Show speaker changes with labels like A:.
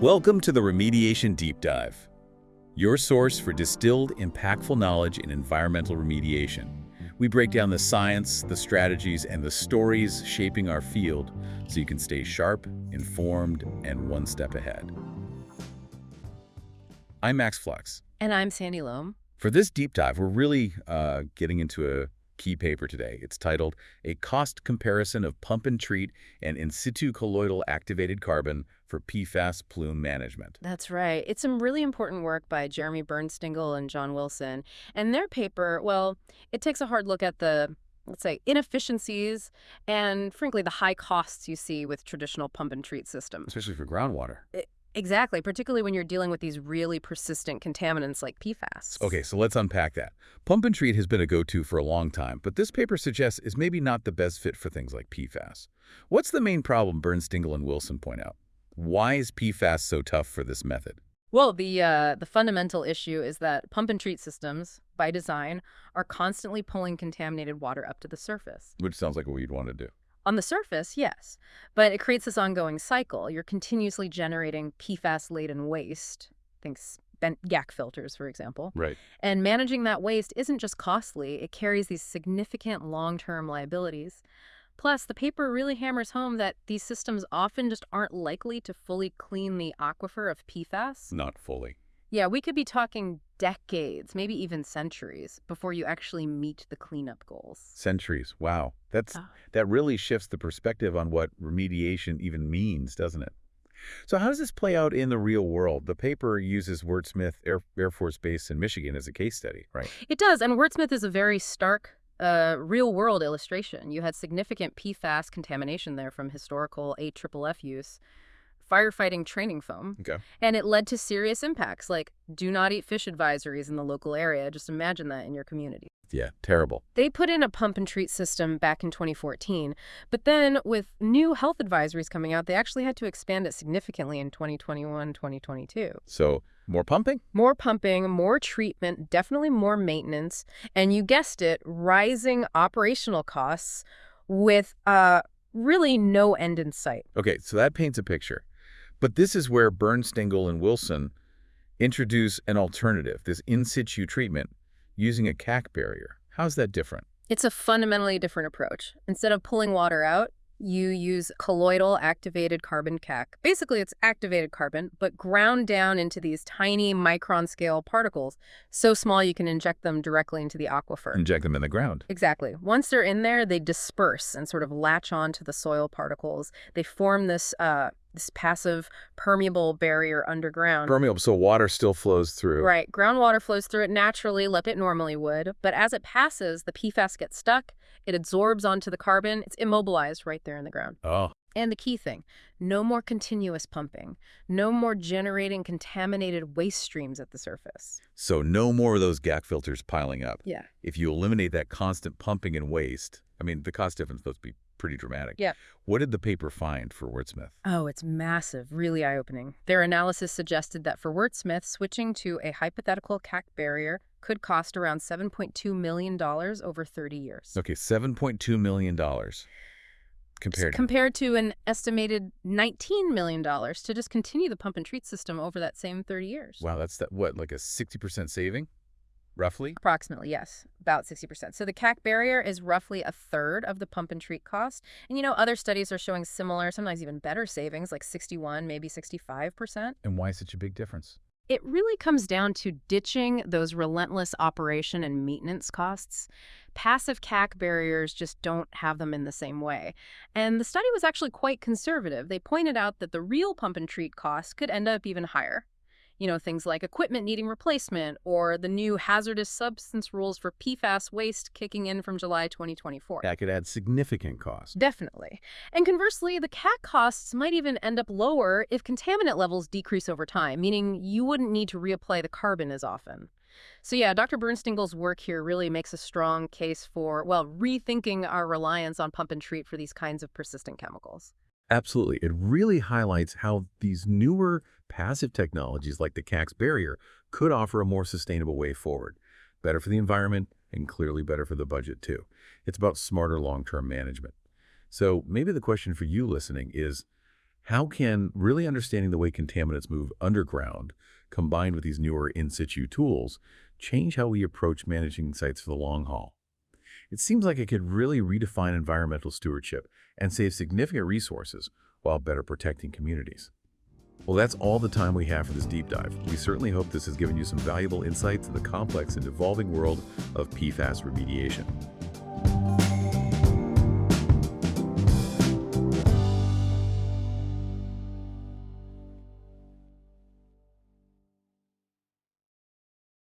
A: Welcome to the Remediation Deep Dive, your source for distilled, impactful knowledge in environmental remediation. We break down the science, the strategies, and the stories shaping our field so you can stay sharp, informed, and one step ahead. I'm Max Flux.
B: And I'm Sandy Loam.
A: For this deep dive, we're really getting into a key paper today. It's titled A Cost Comparison of Pump and Treat and In Situ Colloidal Activated Carbon for PFAS Plume Management.
B: That's right. It's some really important work by Jeremy Birnstingl and John Wilson. And their paper, well, it takes a hard look at the, let's say, inefficiencies and, frankly, the high costs you see with traditional pump and treat systems.
A: Especially for groundwater.
B: Exactly, particularly when you're dealing with these really persistent contaminants like PFAS.
A: Okay, so let's unpack that. Pump and treat has been a go-to for a long time, but this paper suggests is maybe not the best fit for things like PFAS. What's the main problem Birnstingl and Wilson point out? Why is PFAS so tough for this method?
B: Well, the fundamental issue is that pump and treat systems, by design, are constantly pulling contaminated water up to the surface.
A: Which sounds like what you'd want to do.
B: On the surface, yes, but it creates this ongoing cycle. You're continuously generating PFAS-laden waste, think bent GAC filters, for example.
A: Right.
B: And managing that waste isn't just costly, it carries these significant long-term liabilities. Plus, the paper really hammers home that these systems often just aren't likely to fully clean the aquifer of PFAS.
A: Not fully.
B: Yeah, we could be talking decades, maybe even centuries, before you actually meet the cleanup goals.
A: Centuries. Wow. That really shifts the perspective on what remediation even means, doesn't it? So how does this play out in the real world? The paper uses Wurtsmith Air Force Base in Michigan as a case study, right?
B: It does, and Wurtsmith is a very stark real-world illustration. You had significant PFAS contamination there from historical AFFF use, firefighting training foam, and it led to serious impacts like do not eat fish advisories in the local area. Just imagine that in your community.
A: Yeah, terrible.
B: They put in a pump and treat system back in 2014, but then with new health advisories coming out, they actually had to expand it significantly in 2021, 2022.
A: So more pumping?
B: More pumping, more treatment, definitely more maintenance, and you guessed it, rising operational costs with really no end in sight.
A: Okay, so that paints a picture. But this is where Birnstingl and Wilson introduce an alternative, this in situ treatment, using a CAC barrier. How's that different?
B: It's a fundamentally different approach. Instead of pulling water out, you use colloidal activated carbon CAC. Basically, it's activated carbon, but ground down into these tiny micron-scale particles, so small you can inject them directly into the aquifer.
A: Inject them in the ground.
B: Exactly. Once they're in there, they disperse and sort of latch on to the soil particles. They form this passive permeable barrier underground.
A: Permeable, so water still flows through.
B: Right. Groundwater flows through it naturally, like it normally would. But as it passes, the PFAS gets stuck. It absorbs onto the carbon. It's immobilized right there in the ground.
A: Oh.
B: And the key thing, no more continuous pumping. No more generating contaminated waste streams at the surface.
A: So no more of those GAC filters piling up.
B: Yeah.
A: If you eliminate that constant pumping and waste, I mean, the cost difference is supposed to be pretty dramatic.
B: Yeah.
A: What did the paper find for Wurtsmith?
B: Oh, it's massive, really eye-opening. Their analysis suggested that for Wurtsmith, switching to a hypothetical CAC barrier could cost around $7.2 million over 30 years.
A: Okay, $7.2 million
B: compared to an estimated $19 million to just continue the pump and treat system over that same 30 years.
A: Wow, that's what, like a 60% saving? Roughly?
B: Approximately, yes. About 60%. So the CAC barrier is roughly a third of the pump and treat cost. And, other studies are showing similar, sometimes even better savings, like 61, maybe 65%.
A: And why such a big difference?
B: It really comes down to ditching those relentless operation and maintenance costs. Passive CAC barriers just don't have them in the same way. And the study was actually quite conservative. They pointed out that the real pump and treat costs could end up even higher. Things like equipment needing replacement or the new hazardous substance rules for PFAS waste kicking in from July 2024.
A: That could add significant cost.
B: Definitely. And conversely, the CAC costs might even end up lower if contaminant levels decrease over time, meaning you wouldn't need to reapply the carbon as often. So yeah, Dr. Birnstingl's work here really makes a strong case for, rethinking our reliance on pump and treat for these kinds of persistent chemicals.
A: Absolutely. It really highlights how these newer passive technologies like the CAC's barrier could offer a more sustainable way forward. Better for the environment and clearly better for the budget too. It's about smarter long-term management. So maybe the question for you listening is, How can really understanding the way contaminants move underground, combined with these newer in situ tools, change how we approach managing sites for the long haul? It seems like it could really redefine environmental stewardship and save significant resources while better protecting communities. Well, that's all the time we have for this deep dive. We certainly hope this has given you some valuable insights in the complex and evolving world of PFAS remediation.